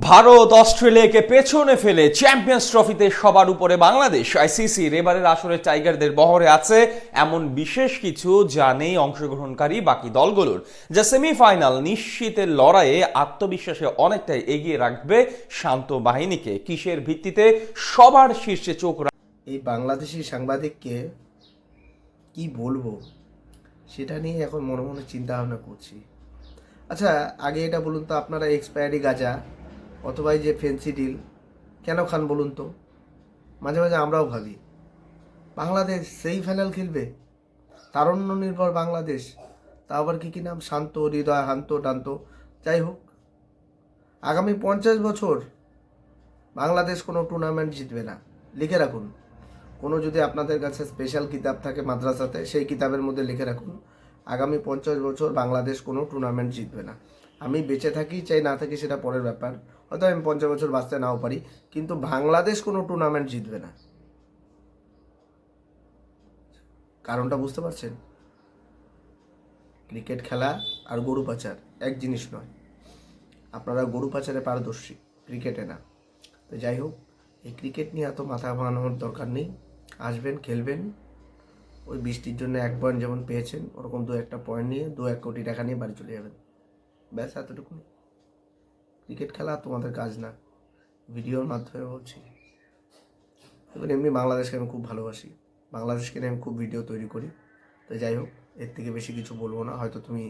ভারত অস্ট্রেলিয়াকে পেছনে ফেলে চ্যাম্পিয়ন্স ট্রফিতে সবার উপরে বাংলাদেশ। আইসিসির এবারের আসরে টাইগারদের বহরে আছে এমন বিশেষ কিছু যা নেই অংশগ্রহণকারী বাকি দলগুলোর, যা সেমিফাইনাল নিশ্চিতের লড়াইয়ে আত্মবিশ্বাসে অনেকটাই এগিয়ে রাখবে শান্ত বাহিনীকে। কিসের ভিত্তিতে সবার শীর্ষে চোখ এই বাংলাদেশি সাংবাদিককে কি বলবো সেটা নিয়ে এখন মনে মনে চিন্তা ভাবনা করছি। আচ্ছা, আগে এটা বলুন তো, আপনারা এক্সপায়ারি গাঁজা অথবা এই যে ফেন্সি ডিল কেন খান বলুন তো? মাঝে মাঝে আমরাও ভাবি বাংলাদেশ সেই ফাইনাল খেলবে, তারুণ্য নির্ভর বাংলাদেশ, তা আবার কি নাম, শান্ত হৃদয় শান্ত টান্ত। যাই হোক, আগামী 50 বছর বাংলাদেশ কোনো টুর্নামেন্ট জিতবে না, লিখে রাখুন। কোনো যদি আপনাদের কাছে স্পেশাল কিতাব থাকে মাদ্রাসাতে, সেই কিতাবের মধ্যে লিখে রাখুন আগামী 50 বছর বাংলাদেশ কোনো টুর্নামেন্ট জিতবে না। আমি বেঁচে থাকি চাই না থাকি সেটা পরের ব্যাপার, হয়তো আমি 50 বছর বাঁচতে নাও পারি, কিন্তু বাংলাদেশ কোনো টুর্নামেন্ট জিতবে না। কারণটা বুঝতে পারছেন? ক্রিকেট খেলা আর গরু পাচার এক জিনিস নয়। আপনারা গরু পাচারে পারদর্শী, ক্রিকেটে না। তো যাই হোক, এই ক্রিকেট নিয়ে এত মাথা ঘামানোর দরকার নেই। আসবেন, খেলবেন, ওই বৃষ্টির জন্য 1 পয়েন্ট যেমন পেয়েছেন ওরকম 2-1টা পয়েন্ট নিয়ে 2-1 কোটি টাকা নিয়ে বাড়ি চলে যাবেন। ব্যাস, এতটুকুনি। ক্রিকেট খেলা তোমাদের কাজ না, ভিডিওর মাধ্যমে বলছি। এবং এমনি বাংলাদেশকে আমি খুব ভালোবাসি, বাংলাদেশকে নিয়ে আমি খুব ভিডিও তৈরি করি। তো যাই হোক, এর থেকে বেশি কিছু বলবো না, হয়তো তুমি